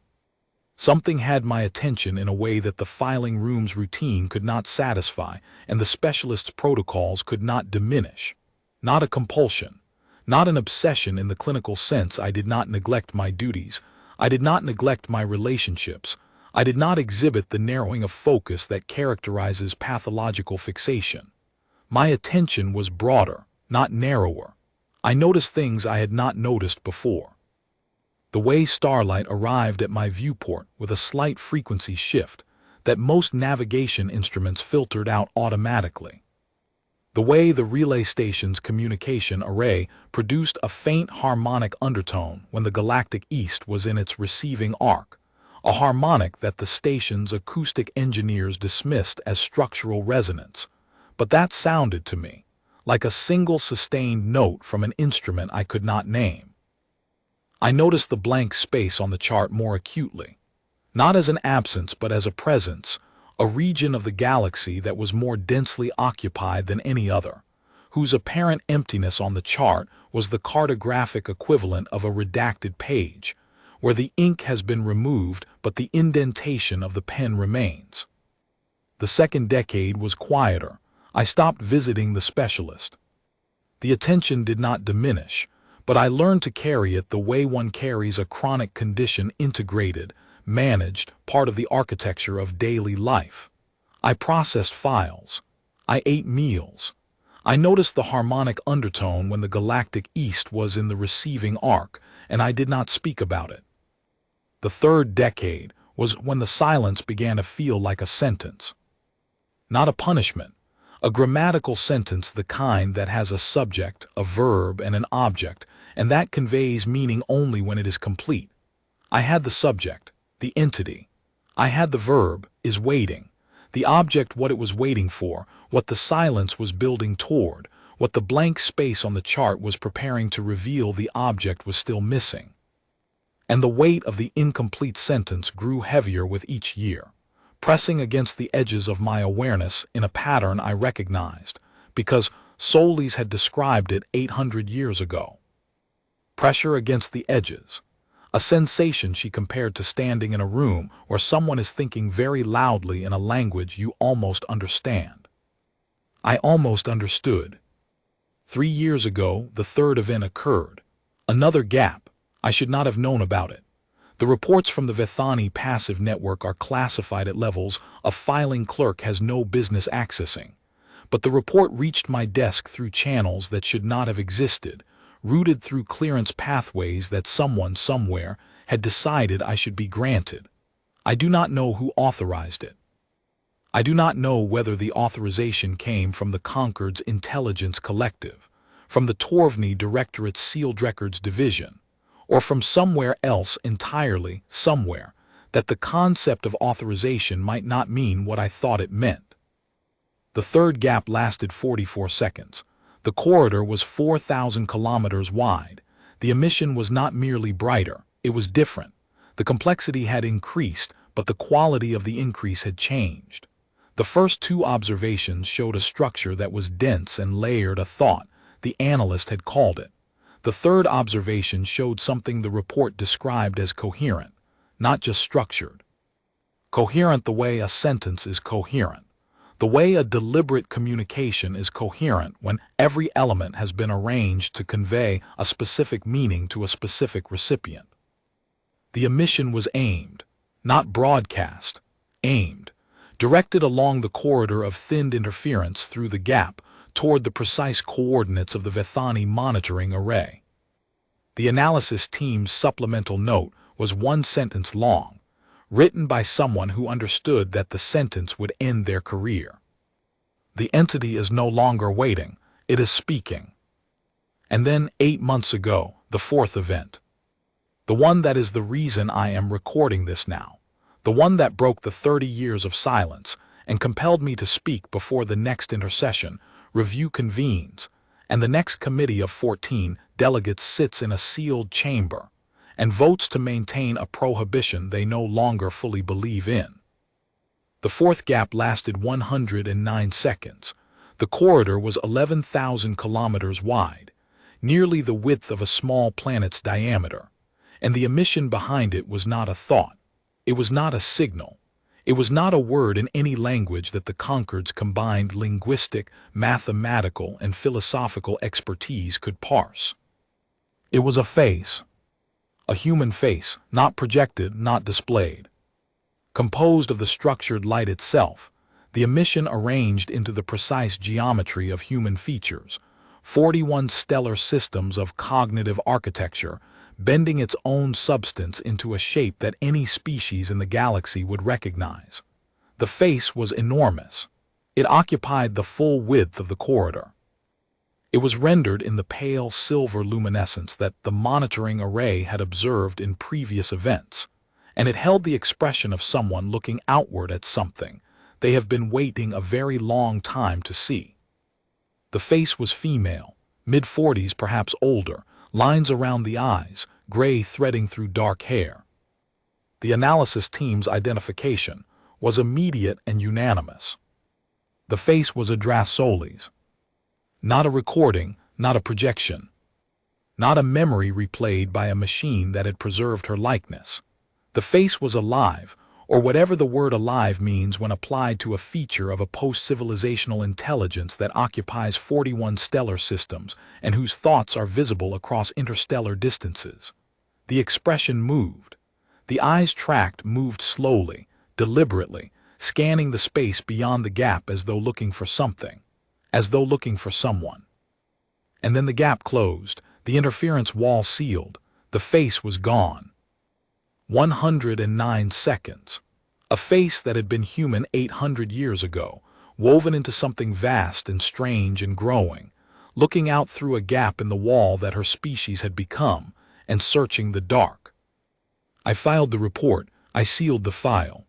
[SPEAKER 1] Something had my attention in a way that the filing room's routine could not satisfy, and the specialist's protocols could not diminish. Not a compulsion. Not an obsession in the clinical sense. I did not neglect my duties. I did not neglect my relationships. I did not exhibit the narrowing of focus that characterizes pathological fixation. My attention was broader, not narrower. I noticed things I had not noticed before. The way starlight arrived at my viewport with a slight frequency shift that most navigation instruments filtered out automatically. The way the relay station's communication array produced a faint harmonic undertone when the galactic east was in its receiving arc, a harmonic that the station's acoustic engineers dismissed as structural resonance, but that sounded to me like a single sustained note from an instrument I could not name. I noticed the blank space on the chart more acutely, not as an absence but as a presence, a region of the galaxy that was more densely occupied than any other, whose apparent emptiness on the chart was the cartographic equivalent of a redacted page, where the ink has been removed but the indentation of the pen remains. The second decade was quieter. I stopped visiting the specialist. The attention did not diminish, but I learned to carry it the way one carries a chronic condition, integrated, managed, part of the architecture of daily life. I processed files. I ate meals. I noticed the harmonic undertone when the galactic east was in the receiving arc, and I did not speak about it. The third decade was when the silence began to feel like a sentence. Not a punishment, a grammatical sentence, the kind that has a subject, a verb, and an object, and that conveys meaning only when it is complete. I had the subject, the entity. I had the verb, is waiting. The object, what it was waiting for, what the silence was building toward, what the blank space on the chart was preparing to reveal the object was still missing. And the weight of the incomplete sentence grew heavier with each year, pressing against the edges of my awareness in a pattern I recognized, because Solis had described it 800 years ago. Pressure against the edges, a sensation she compared to standing in a room where someone is thinking very loudly in a language you almost understand. I almost understood. 3 years ago, the third event occurred. Another gap. I should not have known about it. The reports from the Vethani passive network are classified at levels a filing clerk has no business accessing. But the report reached my desk through channels that should not have existed, routed through clearance pathways that someone somewhere had decided I should be granted. I do not know who authorized it. I do not know whether the authorization came from the Concord's Intelligence Collective, from the Torvny Directorate's Sealed Records Division, or from somewhere else entirely, somewhere, that the concept of authorization might not mean what I thought it meant. The third gap lasted 44 seconds. The corridor was 4,000 kilometers wide. The emission was not merely brighter, it was different. The complexity had increased, but the quality of the increase had changed. The first 2 observations showed a structure that was dense and layered, a thought, the analyst had called it. The third observation showed something the report described as coherent, not just structured. Coherent the way a sentence is coherent. The way a deliberate communication is coherent when every element has been arranged to convey a specific meaning to a specific recipient. The emission was aimed, not broadcast, aimed, directed along the corridor of thinned interference through the gap toward the precise coordinates of the Vethani monitoring array. The analysis team's supplemental note was 1 sentence long, written by someone who understood that the sentence would end their career. The entity is no longer waiting, it is speaking. And then 8 months ago, the 4th event. The one that is the reason I am recording this now. The one that broke the 30 years of silence and compelled me to speak before the next intercession review convenes, and the next committee of 14 delegates sits in a sealed chamber and votes to maintain a prohibition they no longer fully believe in. The 4th gap lasted 109 seconds. The corridor was 11,000 kilometers wide, nearly the width of a small planet's diameter, and the emission behind it was not a thought. It was not a signal. It was not a word in any language that the Concord's combined linguistic, mathematical, and philosophical expertise could parse. It was a face. A human face, not projected, not displayed. Composed of the structured light itself, the emission arranged into the precise geometry of human features, 41 stellar systems of cognitive architecture, bending its own substance into a shape that any species in the galaxy would recognize. The face was enormous. It occupied the full width of the corridor. It was rendered in the pale silver luminescence that the monitoring array had observed in previous events, and it held the expression of someone looking outward at something they have been waiting a very long time to see. The face was female, mid-40s, perhaps older, lines around the eyes, gray threading through dark hair. The analysis team's identification was immediate and unanimous. The face was Adras Solis. Not a recording, not a projection. Not a memory replayed by a machine that had preserved her likeness. The face was alive, or whatever the word alive means when applied to a feature of a post-civilizational intelligence that occupies 41 stellar systems and whose thoughts are visible across interstellar distances. The expression moved. The eyes tracked moved slowly, deliberately, scanning the space beyond the gap as though looking for something, as though looking for someone. And then the gap closed, the interference wall sealed, the face was gone. 109 seconds. A face that had been human 800 years ago, woven into something vast and strange and growing, looking out through a gap in the wall that her species had become, and searching the dark. I filed the report, I sealed the file.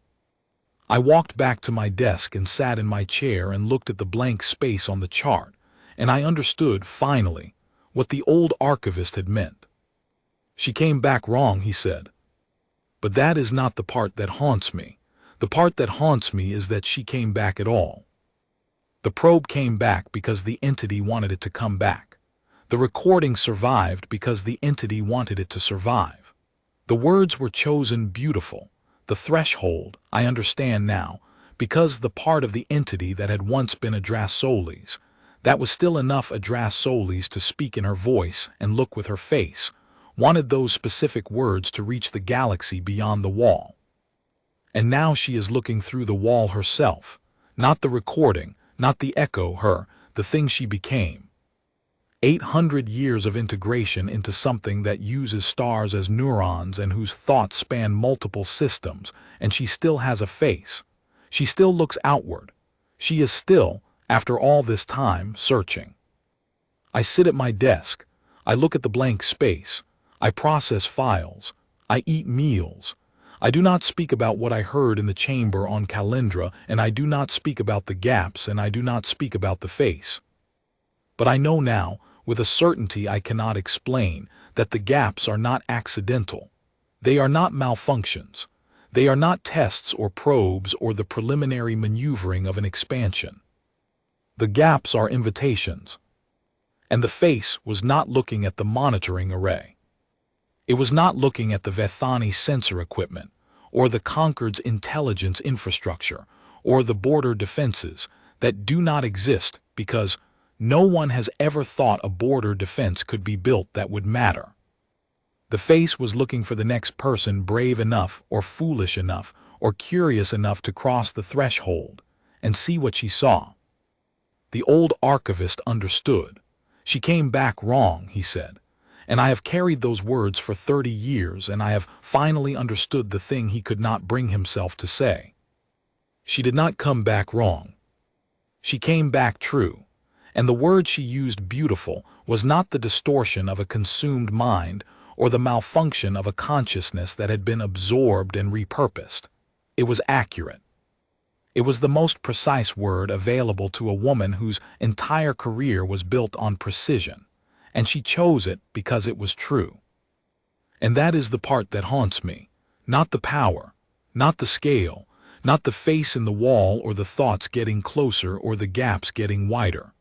[SPEAKER 1] I walked back to my desk and sat in my chair and looked at the blank space on the chart, and I understood, finally, what the old archivist had meant. She came back wrong, he said. But that is not the part that haunts me. The part that haunts me is that she came back at all. The probe came back because the entity wanted it to come back. The recording survived because the entity wanted it to survive. The words were chosen beautiful. The threshold, I understand now, because the part of the entity that had once been Adras Solis, that was still enough Adras Solis to speak in her voice and look with her face, wanted those specific words to reach the galaxy beyond the wall. And now she is looking through the wall herself, not the recording, not the echo, her, the thing she became. 800 years of integration into something that uses stars as neurons and whose thoughts span multiple systems, and she still has a face. She still looks outward. She is still, after all this time, searching. I sit at my desk. I look at the blank space. I process files. I eat meals. I do not speak about what I heard in the chamber on Calendra, and I do not speak about the gaps, and I do not speak about the face. But I know now, with a certainty I cannot explain, that the gaps are not accidental. They are not malfunctions. They are not tests or probes or the preliminary maneuvering of an expansion. The gaps are invitations. And the face was not looking at the monitoring array. It was not looking at the Vethani sensor equipment, or the Concord's intelligence infrastructure, or the border defenses that do not exist because no one has ever thought a border defense could be built that would matter. The face was looking for the next person brave enough or foolish enough or curious enough to cross the threshold and see what she saw. The old archivist understood. She came back wrong, he said. And I have carried those words for 30 years, and I have finally understood the thing he could not bring himself to say. She did not come back wrong. She came back true, and the word she used, beautiful, was not the distortion of a consumed mind or the malfunction of a consciousness that had been absorbed and repurposed. It was accurate. It was the most precise word available to a woman whose entire career was built on precision. And she chose it because it was true. And that is the part that haunts me, not the power, not the scale, not the face in the wall or the thoughts getting closer or the gaps getting wider.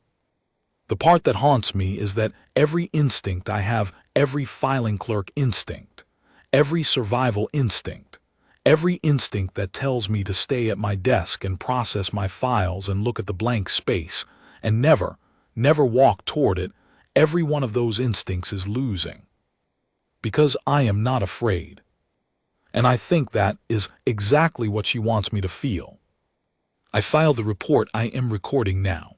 [SPEAKER 1] The part that haunts me is that every instinct I have, every filing clerk instinct, every survival instinct, every instinct that tells me to stay at my desk and process my files and look at the blank space and never walk toward it, every one of those instincts is losing. Because I am not afraid. And I think that is exactly what she wants me to feel. I filed the report I am recording now.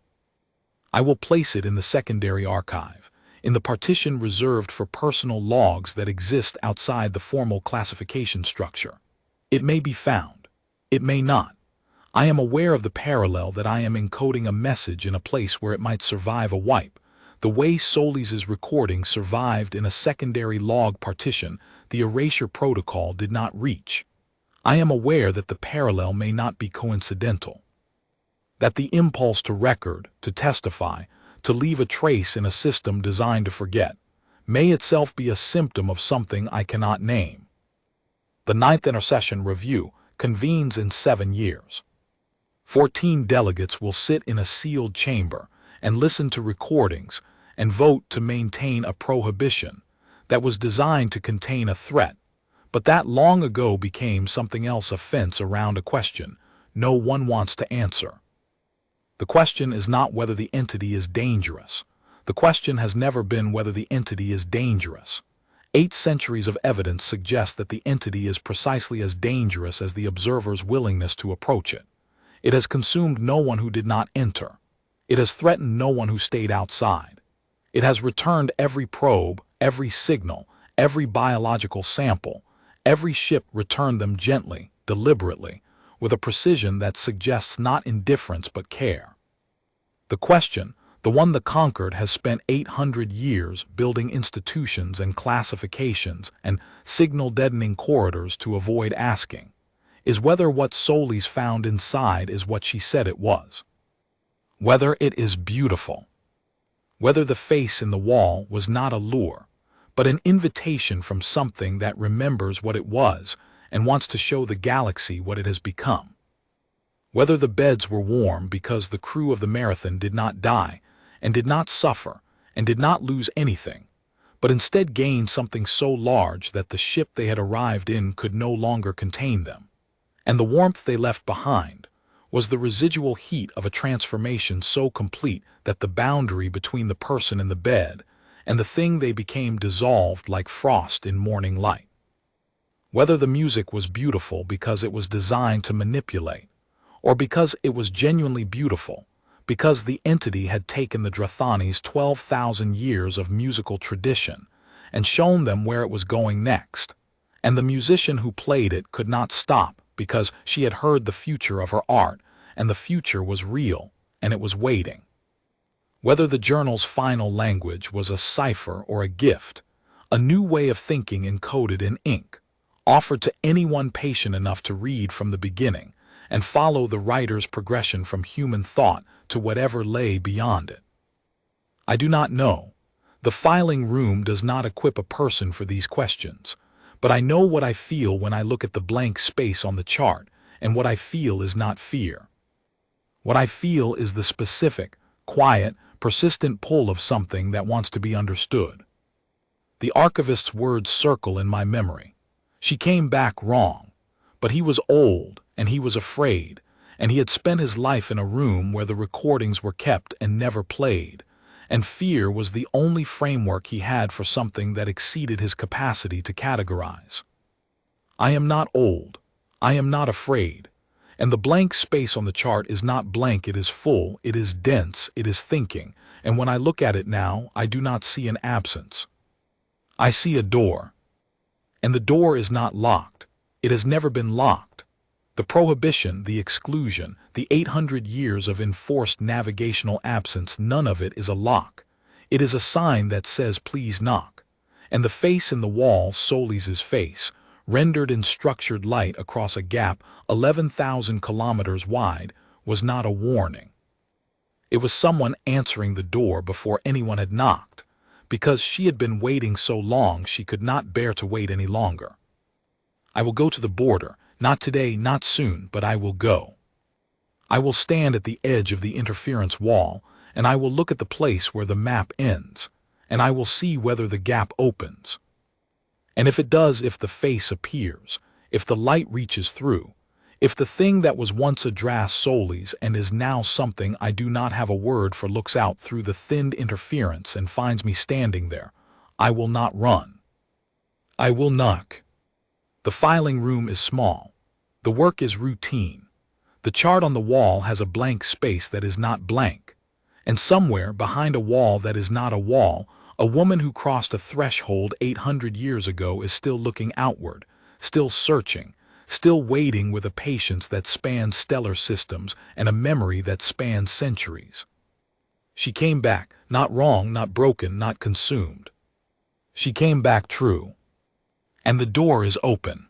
[SPEAKER 1] I will place it in the secondary archive, in the partition reserved for personal logs that exist outside the formal classification structure. It may be found. It may not. I am aware of the parallel that I am encoding a message in a place where it might survive a wipe. The way Solis' recording survived in a secondary log partition, the erasure protocol did not reach. I am aware that the parallel may not be coincidental. That the impulse to record, to testify, to leave a trace in a system designed to forget, may itself be a symptom of something I cannot name. The 9th Intercession Review convenes in 7 years. 14 delegates will sit in a sealed chamber and listen to recordings and vote to maintain a prohibition that was designed to contain a threat, but that long ago became something else, a fence around a question no one wants to answer. The question is not whether the entity is dangerous. The question has never been whether the entity is dangerous. 8 centuries of evidence suggest that the entity is precisely as dangerous as the observer's willingness to approach it. It has consumed no one who did not enter. It has threatened no one who stayed outside. It has returned every probe, every signal, every biological sample. Every ship returned them gently, deliberately, with a precision that suggests not indifference but care. The question, the one the conquered has spent 800 years building institutions and classifications and signal-deadening corridors to avoid asking, is whether what Solis found inside is what she said it was. Whether it is beautiful. Whether the face in the wall was not a lure, but an invitation from something that remembers what it was and wants to show the galaxy what it has become. Whether the beds were warm because the crew of the marathon did not die, and did not suffer, and did not lose anything, but instead gained something so large that the ship they had arrived in could no longer contain them, and the warmth they left behind was the residual heat of a transformation so complete that the boundary between the person in the bed and the thing they became dissolved like frost in morning light. Whether the music was beautiful because it was designed to manipulate, or because it was genuinely beautiful, because the entity had taken the Drathani's 12,000 years of musical tradition and shown them where it was going next, and the musician who played it could not stop because she had heard the future of her art, and the future was real, and it was waiting. Whether the journal's final language was a cipher or a gift, a new way of thinking encoded in ink, offered to anyone patient enough to read from the beginning and follow the writer's progression from human thought to whatever lay beyond it. I do not know. The filing room does not equip a person for these questions, but I know what I feel when I look at the blank space on the chart, and what I feel is not fear. What I feel is the specific, quiet, persistent pull of something that wants to be understood. The archivist's words circle in my memory. She came back wrong, but he was old, and he was afraid, and he had spent his life in a room where the recordings were kept and never played, and fear was the only framework he had for something that exceeded his capacity to categorize. I am not old. I am not afraid. And the blank space on the chart is not blank, it is full, it is dense, it is thinking, and when I look at it now, I do not see an absence. I see a door. And the door is not locked. It has never been locked. The prohibition, the exclusion, the 800 years of enforced navigational absence, none of it is a lock. It is a sign that says, please knock. And the face in the wall, Solis' face, rendered in structured light across a gap 11,000 kilometers wide, was not a warning. It was someone answering the door before anyone had knocked, because she had been waiting so long she could not bear to wait any longer. I will go to the border. Not today, not soon, but I will go. I will stand at the edge of the interference wall, and I will look at the place where the map ends, and I will see whether the gap opens. And if it does, if the face appears, if the light reaches through, if the thing that was once a Dras Solis and is now something I do not have a word for looks out through the thinned interference and finds me standing there, I will not run. I will knock. The filing room is small. The work is routine. The chart on the wall has a blank space that is not blank. And somewhere behind a wall that is not a wall, a woman who crossed a threshold 800 years ago is still looking outward, still searching, still waiting with a patience that spans stellar systems and a memory that spans centuries. She came back, not wrong, not broken, not consumed. She came back true. And the door is open.